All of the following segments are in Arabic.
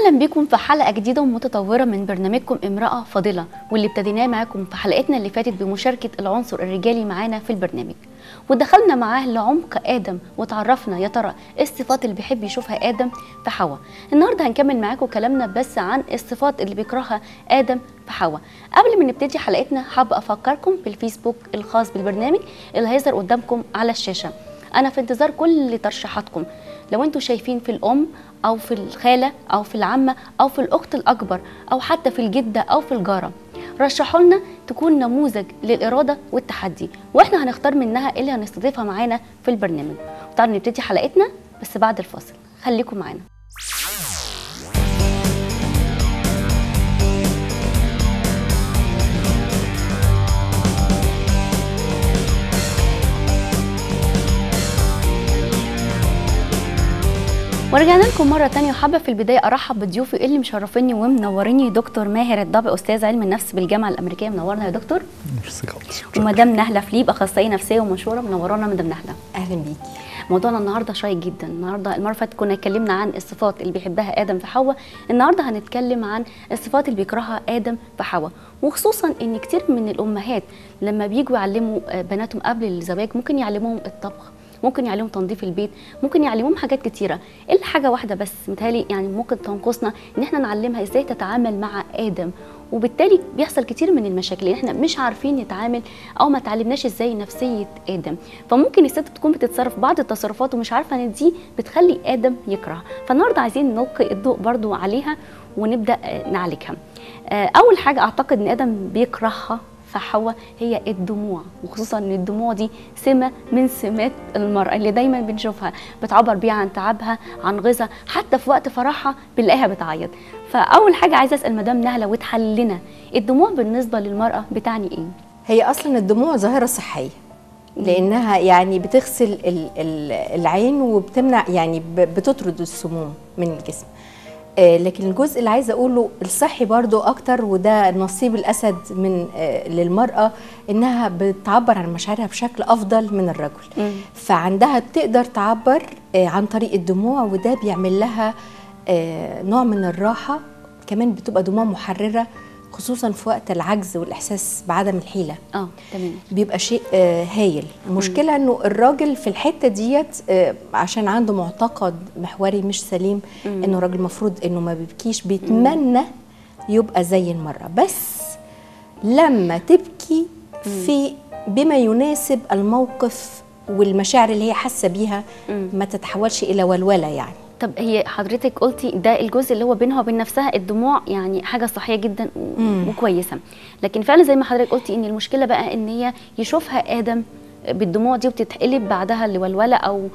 اهلا بكم في حلقه جديده ومتطوره من برنامجكم امراه فاضله، واللي ابتديناه معاكم في حلقتنا اللي فاتت بمشاركه العنصر الرجالي معانا في البرنامج، ودخلنا معاه لعمق ادم وتعرفنا يا ترى ايه الصفات اللي بيحب يشوفها ادم في حواء. النهارده هنكمل معاكم كلامنا بس عن الصفات اللي بيكرهها ادم في حواء. قبل ما نبتدي حلقتنا حابه افكركم بالفيسبوك الخاص بالبرنامج اللي هيظهر قدامكم على الشاشه. انا في انتظار كل ترشيحاتكم، لو انتوا شايفين في الام او في الخاله او في العمه او في الاخت الاكبر او حتى في الجده او في الجاره، رشحوا لنا تكون نموذج للاراده والتحدي، واحنا هنختار منها اللي هنستضيفها معانا في البرنامج. تعالوا نبتدي حلقتنا بس بعد الفاصل، خليكم معانا. ورجعنا لكم مرة تانية، وحابة في البداية أرحب بضيوفي اللي مشرفيني ومنوريني. دكتور ماهر الضبع، أستاذ علم النفس بالجامعة الأمريكية، منورنا يا دكتور. ومدام نهلة فليب، أخصائية نفسية ومشهورة، منورانا مدام نهلة. أهلا بيكي. موضوعنا النهارده شيق جدا. النهارده المرة اللي فاتت كنا اتكلمنا عن الصفات اللي بيحبها آدم في حواء، النهارده هنتكلم عن الصفات اللي بيكرهها آدم في حواء، وخصوصا إن كتير من الأمهات لما بيجوا يعلموا بناتهم قبل الزواج ممكن يعلموهم الطبخ، ممكن يعلمهم تنظيف البيت، ممكن يعلمهم حاجات كتيره، الا حاجه واحده بس متهيألي يعني ممكن تنقصنا، ان احنا نعلمها ازاي تتعامل مع ادم، وبالتالي بيحصل كتير من المشاكل، احنا مش عارفين نتعامل او ما تعلمناش ازاي نفسيه ادم، فممكن الست تكون بتتصرف بعض التصرفات ومش عارفه ان دي بتخلي ادم يكره. فالنهارده عايزين نلقي الضوء برضو عليها ونبدا نعالجها. اول حاجه اعتقد ان ادم بيكرهها في حواء هي الدموع، وخصوصا ان الدموع دي سمه من سمات المراه اللي دايما بنشوفها بتعبر بيها عن تعبها، عن غيظها، حتى في وقت فرحها بنلاقيها بتعيط. فاول حاجه عايزه اسال مدام نهله وتحل لنا، الدموع بالنسبه للمراه بتعني ايه؟ هي اصلا الدموع ظاهره صحيه، لانها يعني بتغسل العين وبتمنع، يعني بتطرد السموم من الجسم. لكن الجزء اللي عايزه اقوله الصحي برضو اكتر، وده نصيب الاسد من للمراه، انها بتعبر عن مشاعرها بشكل افضل من الرجل. فعندها بتقدر تعبر عن طريق الدموع، وده بيعمل لها نوع من الراحه. كمان بتبقى دموع محرره، خصوصا في وقت العجز والاحساس بعدم الحيله. تمام، بيبقى شيء هايل. المشكله انه الراجل في الحته ديت عشان عنده معتقد محوري مش سليم، انه الراجل المفروض انه ما بيبكيش، بيتمنى يبقى زي المراه، بس لما تبكي في بما يناسب الموقف والمشاعر اللي هي حاسه بيها، ما تتحولش الى ولوله يعني. طب هي حضرتك قلتي ده الجزء اللي هو بينها وبين نفسها، الدموع يعني حاجه صحيه جدا وكويسه، لكن فعلا زي ما حضرتك قلتي ان المشكله بقى ان هي يشوفها ادم بالدموع دي وبتتقلب بعدها لولوله او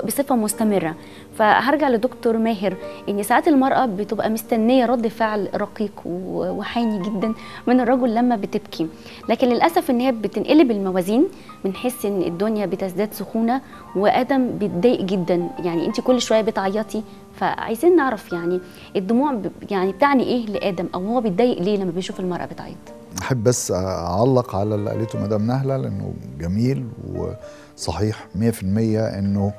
بصفه مستمره. فهرجع لدكتور ماهر، ان ساعات المراه بتبقى مستنيه رد فعل رقيق وحاني جدا من الرجل لما بتبكي، لكن للاسف ان هي بتنقلب الموازين، بنحس ان الدنيا بتزداد سخونه وادم بيتضايق جدا، يعني انت كل شويه بتعيطي. فعايزين نعرف يعني الدموع يعني بتعني ايه لادم، او هو بيتضايق ليه لما بيشوف المراه بتعيط؟ أحب بس أعلق على اللي قالته مدام نهلة، لأنه جميل وصحيح 100%، أنه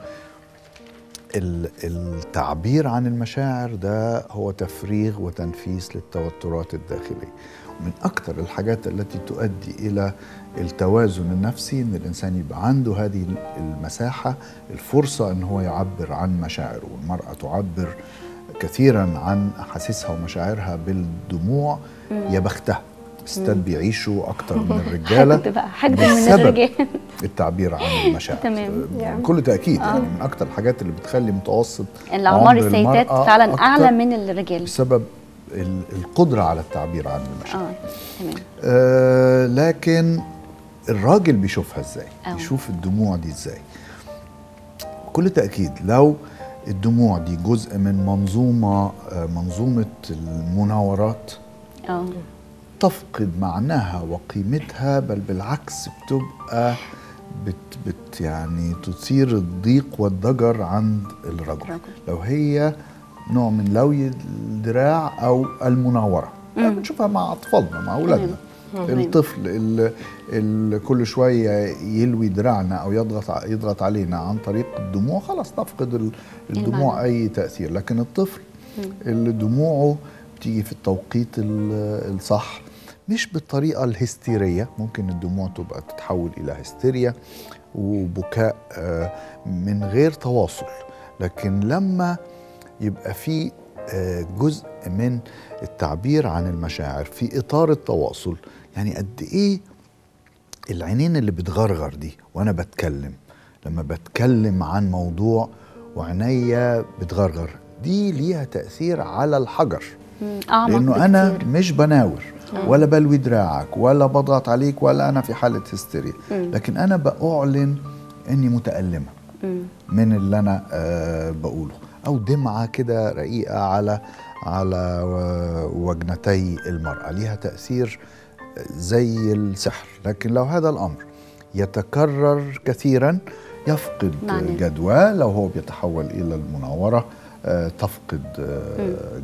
التعبير عن المشاعر ده هو تفريغ وتنفيس للتوترات الداخلية. ومن أكثر الحاجات التي تؤدي إلى التوازن النفسي أن الإنسان يبقى عنده هذه المساحة، الفرصة أن هو يعبر عن مشاعره. والمرأة تعبر كثيرا عن أحاسيسها ومشاعرها بالدموع. يا بختها، الستات بيعيشوا اكتر من الرجاله بسبب التعبير عن المشاعر. تمام، بكل تاكيد. يعني من اكتر الحاجات اللي بتخلي متوسط الاعمار السيدات فعلا اعلى من الرجال بسبب القدره على التعبير عن المشاعر. تمام. لكن الراجل بيشوفها ازاي؟ بيشوف الدموع دي ازاي؟ بكل تاكيد لو الدموع دي جزء من منظومه المناورات، تفقد معناها وقيمتها، بل بالعكس بتبقى يعني تثير الضيق والضجر عند الرجل. لو هي نوع من لوي الدراع او المناوره، بنشوفها مع اطفالنا، مع اولادنا. الطفل اللي كل شويه يلوي دراعنا او يضغط علينا عن طريق الدموع، خلاص نفقد الدموع اي تاثير. لكن الطفل اللي دموعه بتيجي في التوقيت الصح، مش بالطريقة الهستيرية. ممكن الدموع تبقى تتحول إلى هستيريا وبكاء من غير تواصل. لكن لما يبقى في جزء من التعبير عن المشاعر في إطار التواصل، يعني قد إيه العينين اللي بتغرغر دي وأنا بتكلم، لما بتكلم عن موضوع وعينيا بتغرغر، دي ليها تأثير على الحجر. لأنه أنا مش بناور ولا بلوي دراعك ولا بضغط عليك ولا أنا في حالة هستيريا، لكن أنا بأعلن أني متألمة من اللي أنا بقوله، أو دمعة كده رقيقة على وجنتي المرأة ليها تأثير زي السحر. لكن لو هذا الأمر يتكرر كثيرا يفقد جدواه. لو هو بيتحول إلى المناورة تفقد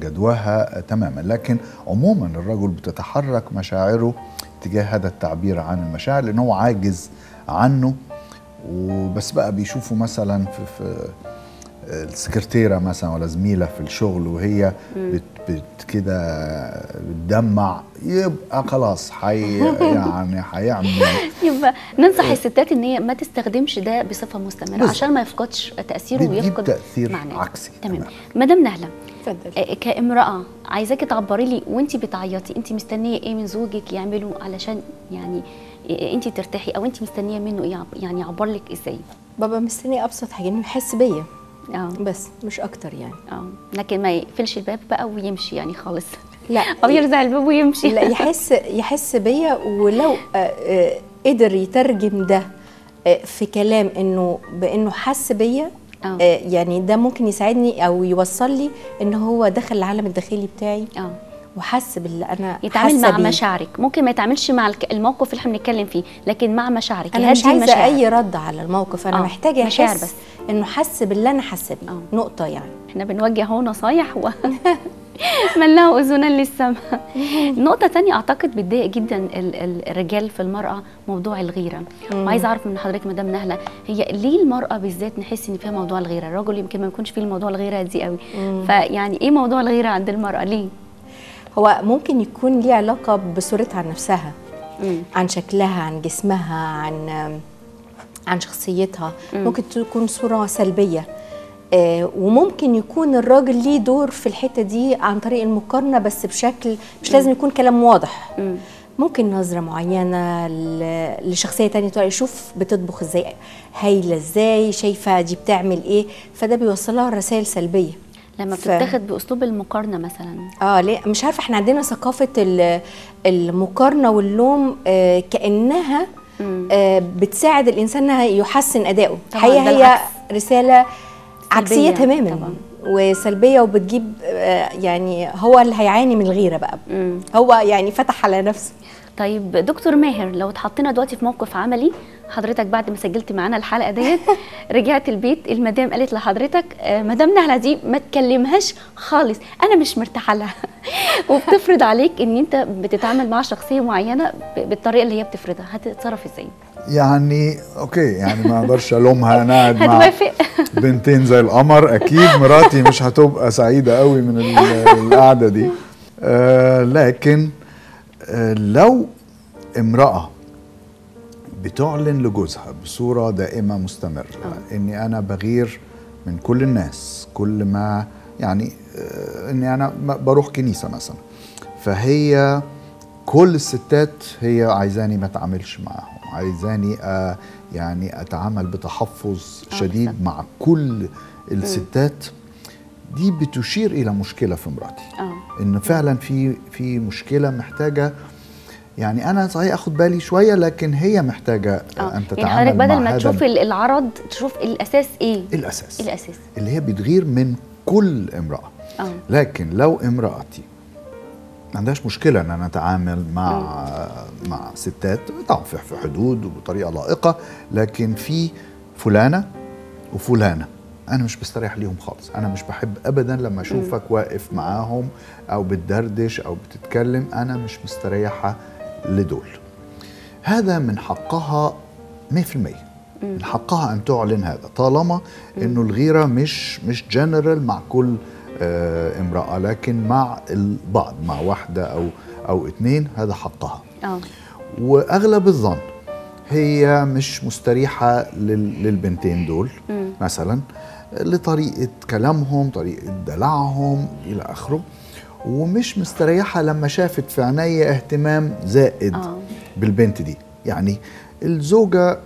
جدواها تماما. لكن عموما الرجل بتتحرك مشاعره تجاه هذا التعبير عن المشاعر لأنه هو عاجز عنه، وبس بقى بيشوفوا مثلا في السكرتيرة مثلا ولا زميلة في الشغل وهي كده بتدمع، يبقى خلاص يعني هيعمل. يبقى ننصح الستات ان هي ما تستخدمش ده بصفة مستمرة عشان ما يفقدش تأثيره ويفقد تأثير معناه. عكسي. تمام. مدام نهلة، اتفضلي. كامرأة عايزاكي تعبري لي وانتي بتعيطي، انتي مستنية ايه من زوجك يعمله علشان يعني انتي ترتاحي، او انتي مستنية منه ايه يعني يعبر لك ازاي؟ بابا مستني ابسط حاجه انه يحس بيا بس مش اكتر يعني. لكن ما يقفلش الباب بقى ويمشي يعني خالص، لا او يرزع الباب ويمشي. لا، يحس بيا، ولو قدر يترجم ده في كلام بانه حس بيا، يعني ده ممكن يساعدني او يوصل لي ان هو دخل العالم الداخلي بتاعي وحس باللي انا يتعامل مع مشاعرك. ممكن ما يتعاملش مع الموقف اللي احنا بنتكلم فيه، لكن مع مشاعرك. انا مش عايزه اي رد على الموقف، انا محتاجه يحس بس انه حس باللي انا حاسه بيه. نقطه يعني. احنا بنوجه اهو نصايح من له اذنا للسمع. نقطه ثانيه اعتقد بتضايق جدا الرجال في المراه، موضوع الغيره. وعايزه اعرف من حضرتك مدام نهله، هي ليه المراه بالذات نحس ان فيها موضوع الغيره؟ الرجل يمكن ما يكونش فيه الموضوع الغيره دي قوي، فيعني ايه موضوع الغيره عند المراه ليه؟ هو ممكن يكون ليه علاقه بصورتها عن نفسها، عن شكلها، عن جسمها، عن شخصيتها. ممكن تكون صوره سلبيه، وممكن يكون الراجل ليه دور في الحته دي عن طريق المقارنه، بس بشكل مش لازم يكون كلام واضح. ممكن نظره معينه لشخصيه تانية، يشوف بتطبخ ازاي، هايله ازاي، شايفه دي بتعمل ايه، فده بيوصلها رسائل سلبيه لما بتتاخد باسلوب المقارنه مثلا. ليه مش عارفه، احنا عندنا ثقافه المقارنه واللوم كانها بتساعد الانسان انها يحسن ادائه. الحقيقه هي رساله عكسيه تماما طبعا. وسلبيه، وبتجيب يعني هو اللي هيعاني من الغيره بقى. هو يعني فتح على نفسه. طيب دكتور ماهر، لو اتحطينا دلوقتي في موقف عملي، حضرتك بعد ما سجلت معانا الحلقه ديت رجعت البيت، المدام قالت لحضرتك مدام نهله دي ما تكلمهاش خالص، انا مش مرتاحه لها، وبتفرض عليك ان انت بتتعامل مع شخصيه معينه بالطريقه اللي هي بتفرضها، هتتصرف ازاي؟ يعني اوكي، يعني ما اقدرش الومها، انا قاعد مع هتوافق؟ بنتين زي القمر، اكيد مراتي مش هتبقى سعيده قوي من القعده دي. لكن لو امراه بتعلن لجوزها بصوره دائمه مستمره اني انا بغير من كل الناس، كل ما يعني اني انا بروح كنيسه مثلا، فهي كل الستات هي عايزاني ما اتعاملش معاهم، عايزاني يعني اتعامل بتحفظ شديد مع كل الستات، دي بتشير الى مشكله في مراتي. ان فعلا في مشكله محتاجه، يعني انا صحيح اخد بالي شويه، لكن هي محتاجه ان تتعامل يعني حضرتك بدل مع ما تشوف العرض تشوف الاساس ايه؟ الاساس اللي هي بتغير من كل امراه. لكن لو امراتي ما عندهاش مشكله ان انا اتعامل مع ستات طبعا في حدود وبطريقه لائقه، لكن في فلانه وفلانه انا مش بستريح ليهم خالص، انا مش بحب ابدا لما اشوفك واقف معاهم او بتدردش او بتتكلم، انا مش مستريحه لدول. هذا من حقها 100%، من حقها ان تعلن هذا، طالما انه الغيره مش جنرال مع كل امرأة، لكن مع البعض، مع واحدة أو اتنين، هذا حقها. وأغلب الظن هي مش مستريحة للبنتين دول مثلا، لطريقة كلامهم، طريقة دلعهم إلى آخره، ومش مستريحة لما شافت في عينيا اهتمام زائد بالبنت دي. يعني الزوجة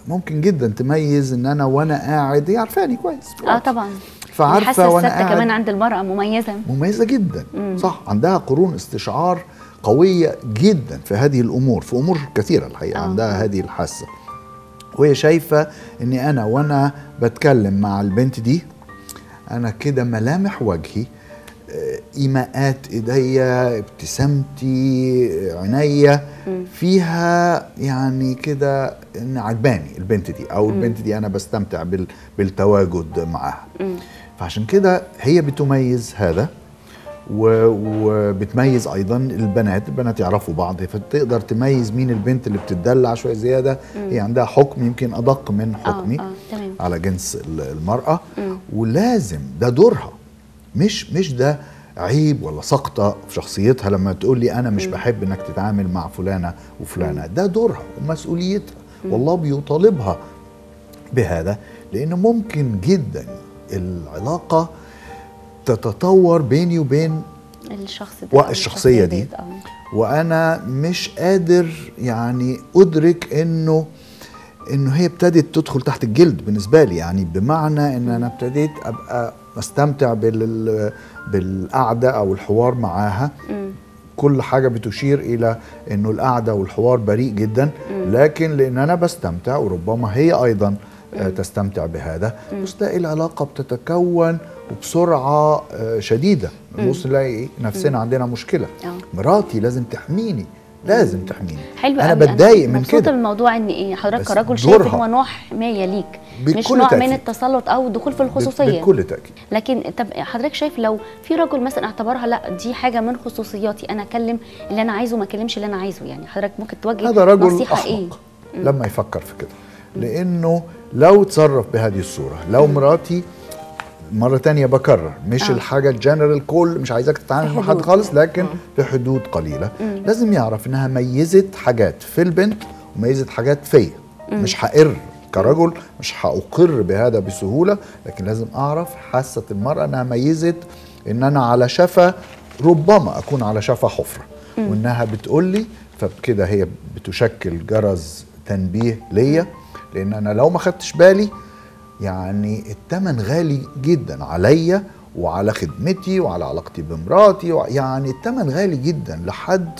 ممكن جدا تميز ان انا وانا قاعد، هي عارفاني كويس طبعا، فعارفه وانا قاعد. كمان عند المرأة مميزة جدا. صح، عندها قرون استشعار قوية جدا في هذه الامور، في امور كثيرة الحقيقة عندها هذه الحاسة، وهي شايفة اني انا وانا بتكلم مع البنت دي انا كده ملامح وجهي، ايماءات ايديا، ابتسامتي، عينيا فيها يعني كده ان عجباني البنت دي، او البنت دي انا بستمتع بالتواجد معاها. فعشان كده هي بتميز هذا، وبتميز ايضا البنات يعرفوا بعض، فتقدر تميز مين البنت اللي بتدلع شويه زياده. هي عندها حكم يمكن ادق من حكمي على جنس المراه، ولازم ده دورها، مش ده عيب ولا سقطة في شخصيتها لما تقول لي أنا مش بحب إنك تتعامل مع فلانة وفلانة. ده دورها ومسؤوليتها، والله بيطالبها بهذا، لأنه ممكن جدا العلاقة تتطور بيني وبين الشخصية دي وأنا مش قادر يعني أدرك إنه هي ابتدت تدخل تحت الجلد بالنسبة لي، يعني بمعنى إن أنا ابتديت أبقى استمتع بالقعدة أو الحوار معاها. كل حاجة بتشير إلى أنه القعدة والحوار بريء جدا، لكن لأن أنا بستمتع وربما هي أيضا تستمتع بهذا، بس تلاقي العلاقة بتتكون وبسرعة شديدة. نبص نلاقي نفسنا عندنا مشكلة، مراتي لازم تحميني، لازم تحميني. حلو، أنا بتضايق من كده. مبسوطة بالموضوع إن إيه حضرتك كراجل شايف إن هو نوع حماية ليك، مش نوع من التسلط أو الدخول في الخصوصية بكل تأكيد. لكن طب حضرتك شايف لو في رجل مثلا اعتبرها لا دي حاجة من خصوصياتي، أنا أكلم اللي أنا عايزه ما أكلمش اللي أنا عايزه، يعني حضرتك ممكن توجه هذا رجل نصيحة أحمق إيه؟ لما يفكر في كده، لأنه لو تصرف بهذه الصورة، لو مراتي مرة تانية بكرر مش الحاجة الجنرال كل مش عايزاك تتعامل مع حد خالص، لكن في حدود قليلة. لازم يعرف انها ميزت حاجات في البنت وميزت حاجات فيا. مش هقر كرجل، مش هأقر بهذا بسهولة، لكن لازم اعرف حاسة المرأة انها ميزت ان انا على شفا، ربما اكون على شفا حفرة، وانها بتقول لي، فبكده هي بتشكل جرس تنبيه ليا، لان انا لو ما خدتش بالي يعني الثمن غالي جدا عليا وعلى خدمتي وعلى علاقتي بمراتي، يعني الثمن غالي جدا لحد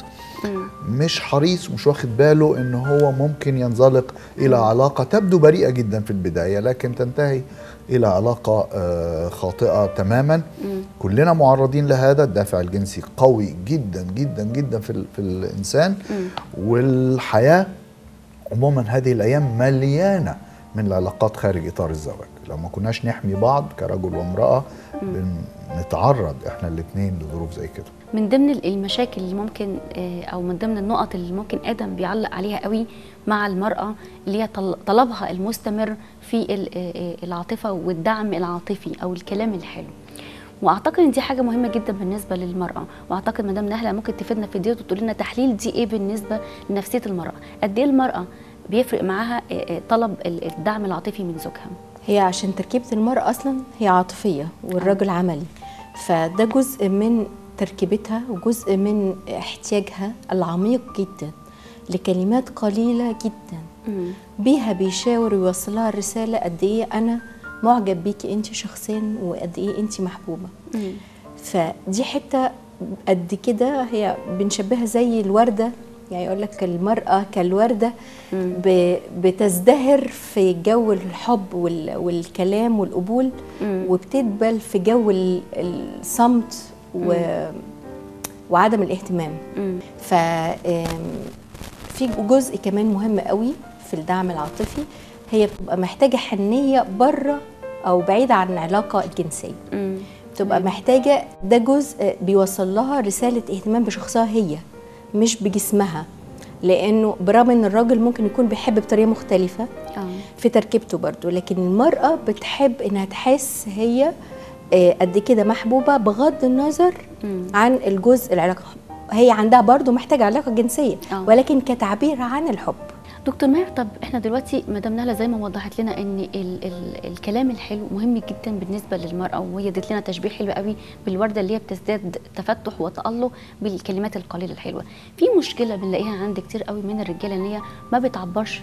مش حريص ومش واخد باله ان هو ممكن ينزلق الى علاقة تبدو بريئة جدا في البداية، لكن تنتهي الى علاقة خاطئة تماما. كلنا معرضين لهذا، الدافع الجنسي قوي جدا جدا جدا في الانسان، والحياة عموما هذه الايام مليانة من العلاقات خارج إطار الزواج. لو ما كناش نحمي بعض كرجل وامرأة بنتعرض إحنا الاثنين لظروف زي كده. من ضمن المشاكل اللي ممكن أو من ضمن النقط اللي ممكن آدم بيعلق عليها قوي مع المرأة اللي هي طلبها المستمر في العاطفة والدعم العاطفي أو الكلام الحلو. واعتقد ان دي حاجه مهمه جدا بالنسبه للمراه، واعتقد مدام نهله ممكن تفيدنا في ديت وتقول لنا تحليل دي ايه بالنسبه لنفسيه المراه، قد ايه المراه بيفرق معاها طلب الدعم العاطفي من زوجها. هي عشان تركيبه المراه اصلا هي عاطفيه والرجل عملي، فده جزء من تركيبتها وجزء من احتياجها العميق جدا لكلمات قليله جدا بيها بيشاور ويوصلها الرساله قد ايه انا معجب بيكي انت شخصيا وقد ايه انت محبوبه. فدي حته قد كده هي بنشبهها زي الورده، يعني يقول لك المراه كالورده بتزدهر في جو الحب والكلام والقبول، وبتدبل في جو الصمت وعدم الاهتمام. في جزء كمان مهم قوي في الدعم العاطفي، هي بتبقى محتاجة حنية بره أو بعيدة عن العلاقة الجنسية. بتبقى محتاجة، ده جزء بيوصل لها رسالة اهتمام بشخصها هي مش بجسمها، لأنه برغم أن الراجل ممكن يكون بيحب بطريقة مختلفة في تركيبته برضو، لكن المرأة بتحب أنها تحس هي قد كده محبوبه بغض النظر عن الجزء العلاقه. هي عندها برضو محتاجه علاقه جنسيه ولكن كتعبير عن الحب. دكتور ماهر، طب احنا دلوقتي مدام نهله زي ما وضحت لنا ان الكلام الحلو مهم جدا بالنسبه للمراه، وهي ادت لنا تشبيه حلو قوي بالورده اللي هي بتزداد تفتح وتألق بالكلمات القليله الحلوه. في مشكله بنلاقيها عند كتير قوي من الرجاله ان هي ما بتعبرش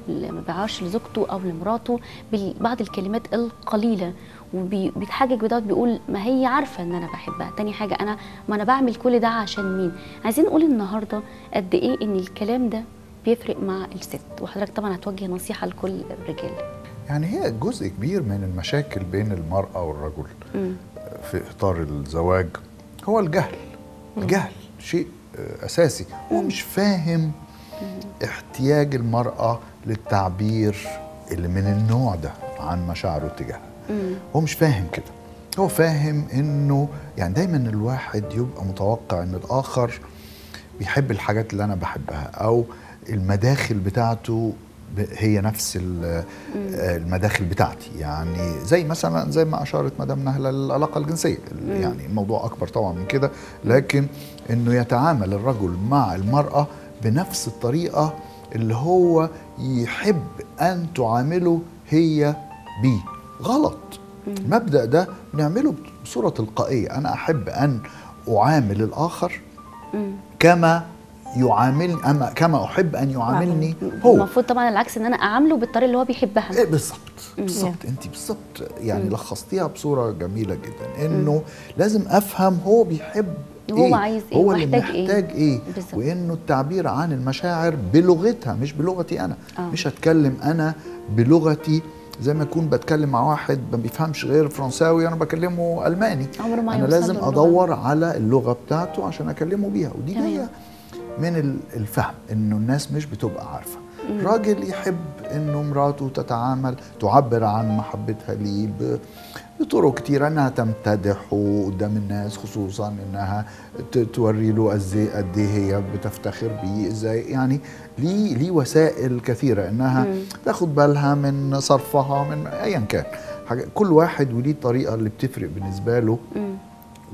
ما بيعبرش لزوجته او لمراته ببعض الكلمات القليله، وبيتحجج بدوت، بيقول ما هي عارفه ان انا بحبها. تاني حاجه ما انا بعمل كل ده عشان مين؟ عايزين نقول النهارده قد ايه ان الكلام ده بيفرق مع الست، وحضرتك طبعا هتوجه نصيحه لكل الرجال. يعني هي جزء كبير من المشاكل بين المرأة والرجل في إطار الزواج هو الجهل. الجهل شيء أساسي. هو مش فاهم احتياج المرأة للتعبير اللي من النوع ده عن مشاعره تجاهها. هو مش فاهم كده. هو فاهم إنه يعني دايما الواحد يبقى متوقع إن الآخر بيحب الحاجات اللي أنا بحبها، أو المداخل بتاعته هي نفس المداخل بتاعتي. يعني زي مثلا زي ما اشارت مدام نهله العلاقه الجنسيه، يعني الموضوع اكبر طبعا من كده، لكن انه يتعامل الرجل مع المراه بنفس الطريقه اللي هو يحب ان تعامله هي بيه. غلط. المبدا ده نعمله بصوره تلقائيه. انا احب ان اعامل الاخر كما كما احب ان يعاملني هو. المفروض طبعا العكس، ان انا اعامله بالطريقه اللي هو بيحبها. إيه بالظبط. انت بالظبط يعني لخصتيها بصوره جميله جدا، انه لازم افهم هو بيحب هو عايز ايه، هو اللي محتاج ايه، وانه التعبير عن المشاعر بلغتها مش بلغتي انا. مش هتكلم انا بلغتي زي ما اكون بتكلم مع واحد ما بيفهمش غير فرنساوي انا بكلمه الماني. انا لازم ادور على اللغه بتاعته عشان اكلمه بيها، ودي جايه من الفهم انه الناس مش بتبقى عارفه. راجل يحب انه مراته تعبر عن محبتها ليه بطرق كتير، انها تمتدحه قدام الناس، خصوصا انها توري له قد ايه هي بتفتخر بيه، ازاي يعني ليه وسائل كثيره انها تاخد بالها من صرفها، من ايا كان حاجه. كل واحد وليه الطريقه اللي بتفرق بالنسبه له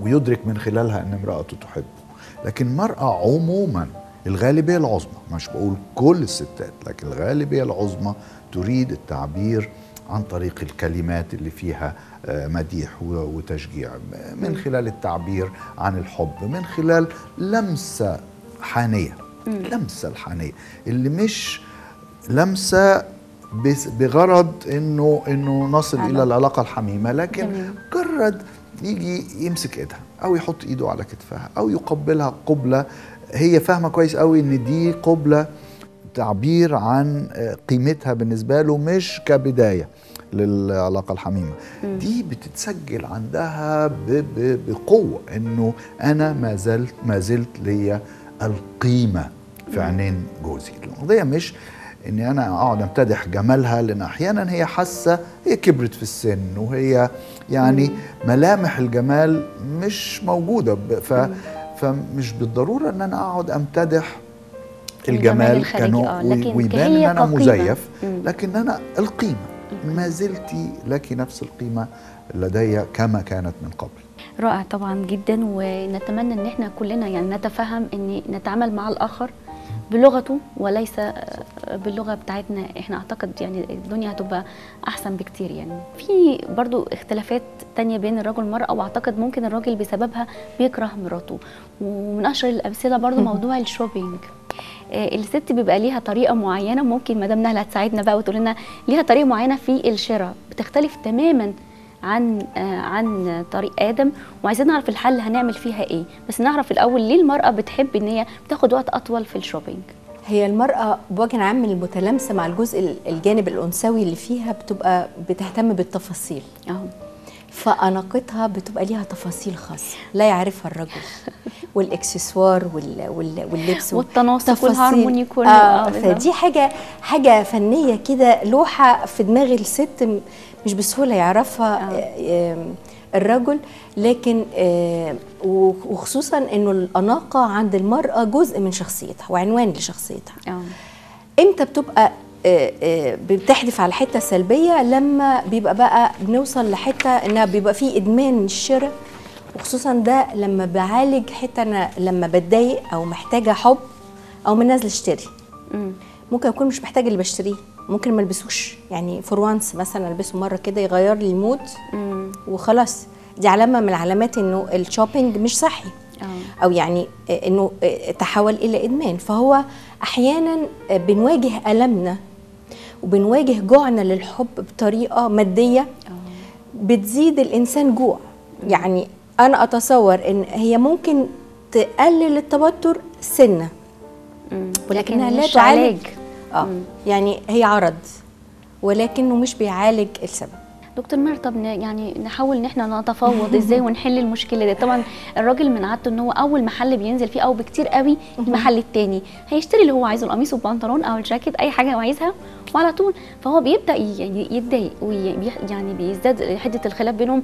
ويدرك من خلالها ان امراته تحبه. لكن المرأة عموما الغالبية العظمى، مش بقول كل الستات، لكن الغالبية العظمى تريد التعبير عن طريق الكلمات اللي فيها مديح وتشجيع، من خلال التعبير عن الحب، من خلال لمسة حانية. لمسة الحانية اللي مش لمسة بغرض انه نصل الى العلاقة الحميمة، لكن مجرد يجي يمسك ايدها او يحط ايده على كتفها او يقبلها قبلة هي فاهمة كويس قوي ان دي قبلة تعبير عن قيمتها بالنسبة له، مش كبداية للعلاقة الحميمة. دي بتتسجل عندها بقوة انه انا ما زلت ليا القيمة في عينين جوزي. القضية مش اني انا اقعد امتدح جمالها، لان احيانا هي حاسه هي كبرت في السن وهي يعني ملامح الجمال مش موجوده، فمش بالضروره ان انا اقعد امتدح الجمال كانوا ويبان ان انا مزيف، لكن انا القيمه ما زلت لك نفس القيمه لدي كما كانت من قبل. رائع طبعا جدا، ونتمنى ان احنا كلنا يعني نتفهم ان نتعامل مع الاخر بلغته وليس باللغه بتاعتنا احنا. اعتقد يعني الدنيا هتبقى احسن بكتير. يعني في برضو اختلافات تانية بين الرجل والمراه، واعتقد ممكن الراجل بسببها بيكره مراته. ومن اشهر الامثله برضو موضوع الشوبينج. الست بيبقى ليها طريقه معينه، ممكن مدام نهله هتساعدنا بقى وتقول لنا ليها طريقه معينه في الشراء بتختلف تماما عن طريق آدم، وعايزين نعرف الحل هنعمل فيها ايه. بس نعرف الاول ليه المرأة بتحب ان هي بتاخد وقت اطول في الشوبينج. هي المرأة بوجه عام المتلامسة مع الجانب الأنثوي اللي فيها بتبقى بتهتم بالتفاصيل. فأناقتها بتبقى ليها تفاصيل خاصة لا يعرفها الرجل، والاكسسوار واللبس والتناسق والهارموني كله. فدي حاجة فنية كده، لوحة في دماغ الست مش بسهولة يعرفها الرجل. لكن وخصوصا انه الأناقة عند المرأة جزء من شخصيتها وعنوان لشخصيتها. امتى بتبقى بتحدف على الحته السلبيه لما بيبقى بقى بنوصل لحته انها بيبقى في ادمان الشراء، وخصوصا ده لما بعالج حته انا لما بتضايق او محتاجه حب او من نازله اشتري. ممكن اكون مش محتاجه اللي بشتريه، ممكن ما البسوش يعني فور وانس مثلا البسه مره كده يغير لي المود وخلاص. دي علامه من علامات انه الشوبينج مش صحي او يعني انه تحول الى ادمان. فهو احيانا بنواجه المنا وبنواجه جوعنا للحب بطريقه ماديه بتزيد الانسان جوع. يعني انا اتصور ان هي ممكن تقلل التوتر سنه ولكنها لا تعالج. يعني هي عرض ولكنه مش بيعالج السبب. دكتور ماهر، طب يعني نحاول ان احنا نتفاوض ازاي ونحل المشكله دي؟ طبعا الراجل من عادته ان هو اول محل بينزل فيه او بكتير قوي المحل التاني هيشتري اللي هو عايزه، القميص والبنطلون او الجاكيت، اي حاجه هو عايزها وعلى طول. فهو بيبدا يعني يتضايق يعني بيزداد حده الخلاف بينهم.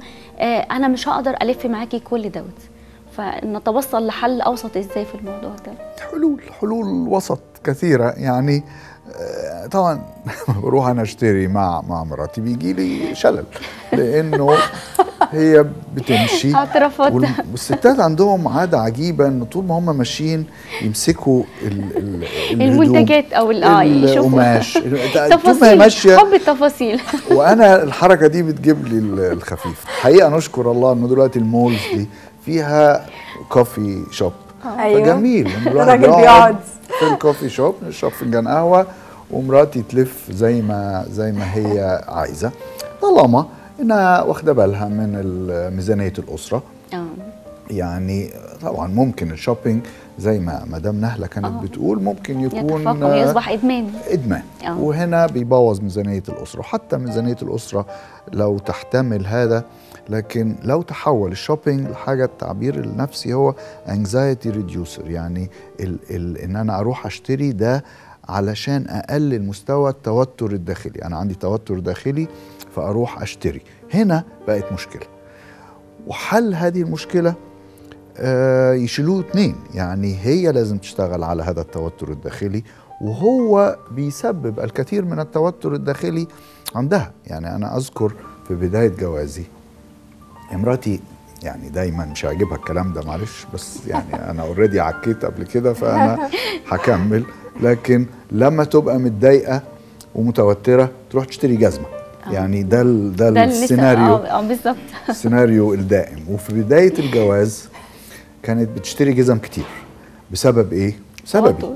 انا مش هقدر الف معاكي كل دوت. فنتوصل لحل اوسط ازاي في الموضوع ده؟ حلول وسط كثيره يعني. طبعا بروح انا اشتري مع مراتي بيجي لي شلل لانه هي بتمشي. والستات عندهم عاده عجيبه ان طول ما هم ماشيين يمسكوا المنتجات او القماش تفاصيل، حب التفاصيل. وانا الحركه دي بتجيب لي الخفيف. حقيقه نشكر الله انه دلوقتي المولز دي فيها كوفي شوب. فجميل ان الواحد بيقعد في الكوفي شوب نشرب فنجان قهوه ومراتي تلف زي ما هي عايزه، طالما انها واخده بالها من ميزانيه الاسره. يعني طبعا ممكن الشوبينج زي ما مدام نهله كانت بتقول ممكن يكون يصبح ادمان. وهنا بيبوظ ميزانيه الاسره، وحتى ميزانيه الاسره لو تحتمل هذا. لكن لو تحول الشوبينج لحاجه التعبير النفسي هو anxiety reducer، يعني ان انا اروح اشتري ده علشان اقلل مستوى التوتر الداخلي. انا عندي توتر داخلي فاروح اشتري. هنا بقت مشكله، وحل هذه المشكله يشيلوه اتنين. يعني هي لازم تشتغل على هذا التوتر الداخلي، وهو بيسبب الكثير من التوتر الداخلي عندها. يعني انا اذكر في بدايه جوازي امراتي يعني دايما مش هيعجبها الكلام ده معلش، بس يعني انا اوريدي عكيت قبل كده فانا هكمل. لكن لما تبقى متضايقه ومتوتره تروح تشتري جزمه. يعني ده السيناريو بالظبط السيناريو الدائم. وفي بدايه الجواز كانت بتشتري جزم كتير. بسبب ايه؟ سببي.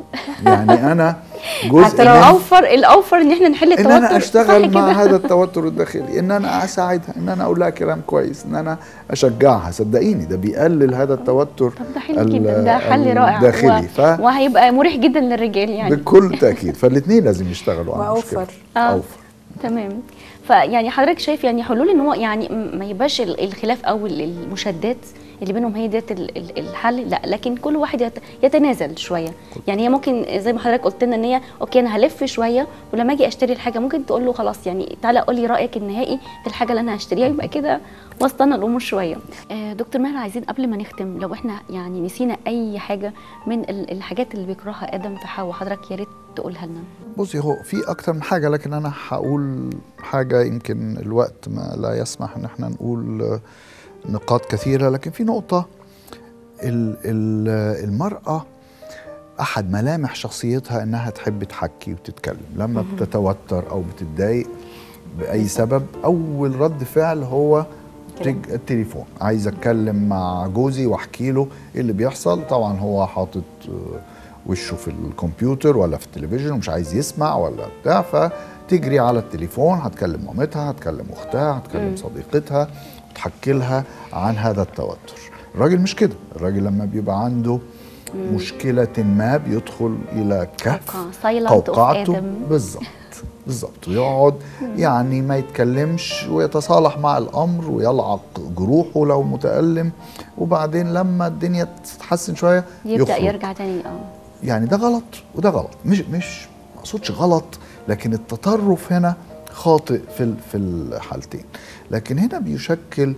يعني انا جزء الاوفر ان احنا نحل التوتر، ان انا اشتغل مع هذا التوتر الداخلي، ان انا اساعدها، ان انا اقول لها كلام كويس، ان انا اشجعها. صدقيني ده بيقلل هذا التوتر. طب ده حلو جدا، ده حل رائع داخلي. وهيبقى مريح جدا للرجال يعني بكل تاكيد. فالاثنين لازم يشتغلوا على المشكله. اوفر. تمام. فيعني حضرتك شايف يعني حلول ان هو يعني ما يبقاش الخلاف او المشادات اللي بينهم هي ديت الحل، لا، لكن كل واحد يتنازل شويه. يعني هي ممكن زي ما حضرتك قلت لنا ان هي اوكي انا هلف شويه ولما اجي اشتري الحاجه ممكن تقول له خلاص يعني تعالى قول لي رايك النهائي في الحاجه اللي انا هشتريها، يبقى كده وسطنا الامور شويه. دكتور ماهر، عايزين قبل ما نختم لو احنا يعني نسينا اي حاجه من الحاجات اللي بيكرهها ادم في حواء حضرتك يا ريت تقولها لنا. بصي، هو في اكتر من حاجه لكن انا هقول حاجه يمكن الوقت ما لا يسمح ان احنا نقول نقاط كثيرة. لكن في نقطة، المرأة أحد ملامح شخصيتها أنها تحب تحكي وتتكلم. لما بتتوتر أو بتتضايق بأي سبب أول رد فعل هو التليفون. عايز أتكلم مع جوزي وأحكي له إيه اللي بيحصل. طبعا هو حاطط وشه في الكمبيوتر ولا في التلفزيون ومش عايز يسمع ولا بتاع، فتجري على التليفون، هتكلم مامتها، هتكلم أختها، هتكلم صديقتها، تحكي لها عن هذا التوتر. الراجل مش كده. الراجل لما بيبقى عنده مشكلة ما بيدخل إلى كهف قوقعته. بالظبط ويقعد يعني ما يتكلمش ويتصالح مع الأمر ويلعق جروحه لو متألم، وبعدين لما الدنيا تتحسن شوية يبدأ يرجع تاني. يعني ده غلط وده غلط. مش ما اقصدش غلط، لكن التطرف هنا خاطئ في الحالتين. لكن هنا بيشكل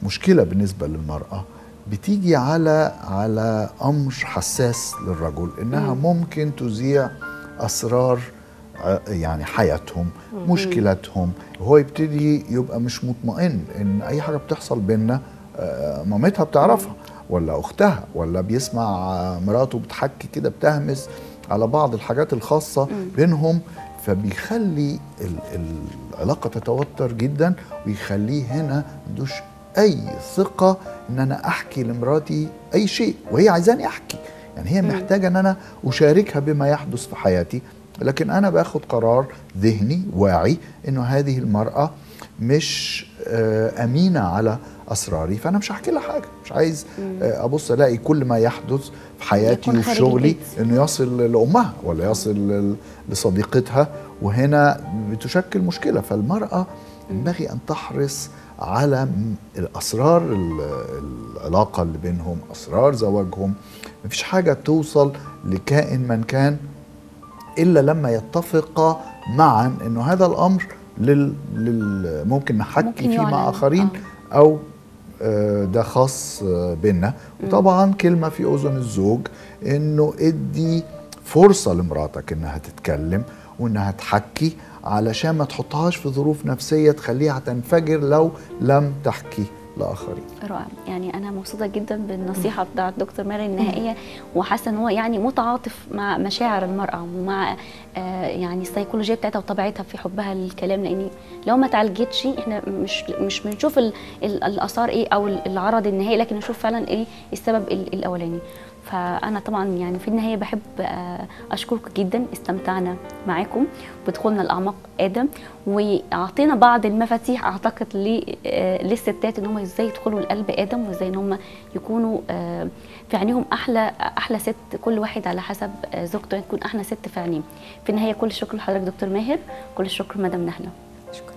مشكلة بالنسبة للمرأة، بتيجي على أمر حساس للرجل، إنها ممكن تذيع أسرار يعني حياتهم، مشكلاتهم. هو يبتدي يبقى مش مطمئن ان اي حاجه بتحصل بينا مامتها بتعرفها ولا اختها، ولا بيسمع مراته بتحكي كده بتهمس على بعض الحاجات الخاصه بينهم، فبيخلي العلاقه تتوتر جدا، ويخليه هنا مندوش اي ثقه ان انا احكي لمراتي اي شيء، وهي عايزاني احكي. يعني هي محتاجه ان انا اشاركها بما يحدث في حياتي، لكن انا باخد قرار ذهني واعي انه هذه المراه مش امينه على اسراري، فانا مش هحكي لها حاجه. مش عايز ابص الاقي كل ما يحدث في حياتي وفي شغلي انه يصل لامها ولا يصل لصديقتها، وهنا بتشكل مشكله. فالمراه ينبغي ان تحرص على الاسرار العلاقه اللي بينهم، اسرار زواجهم. مفيش حاجه توصل لكائن من كان الا لما يتفقا معا انه هذا الامر ممكن نحكي فيه مع اخرين او ده خاص بينا. وطبعا كلمه في اذن الزوج، انه ادي فرصه لمراتك انها تتكلم وانها تحكي، علشان ما تحطهاش في ظروف نفسيه تخليها تنفجر لو لم تحكي لاخرين. رائع. يعني انا مبسوطه جدا بالنصيحه بتاعه دكتور ماري النهائيه، وحاسه ان هو يعني متعاطف مع مشاعر المراه ومع يعني السيكولوجيه بتاعتها وطبيعتها في حبها للكلام، لان لو ما اتعالجتش احنا مش بنشوف الاثار ايه او العرض النهائي، لكن نشوف فعلا ايه السبب الاولاني. فأنا طبعا يعني في النهاية بحب أشكركم جدا، استمتعنا معاكم بدخولنا لأعماق آدم، وأعطينا بعض المفاتيح أعتقد للستات إن هم إزاي يدخلوا لقلب آدم، وإزاي إن هم يكونوا في عينيهم أحلى ست، كل واحد على حسب زوجته تكون أحلى ست في عينيه. في النهاية كل الشكر لحضرتك دكتور ماهر، كل الشكر مدام نهلة. شكرا.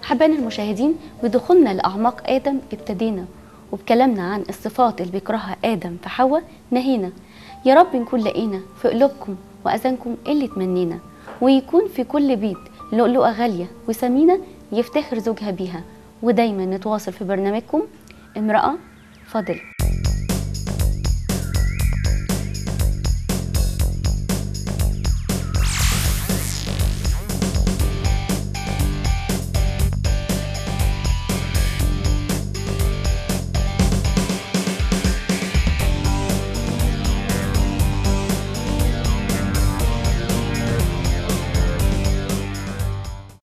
حبانا المشاهدين، بدخولنا لأعماق آدم ابتدينا وبكلامنا عن الصفات اللي بيكرهها آدم في حواء نهينا. يا رب نكون لقينا في قلوبكم وأذانكم اللي تمنينا، ويكون في كل بيت لؤلؤة غالية وثمينة يفتخر زوجها بيها. ودايما نتواصل في برنامجكم امرأة فاضلة.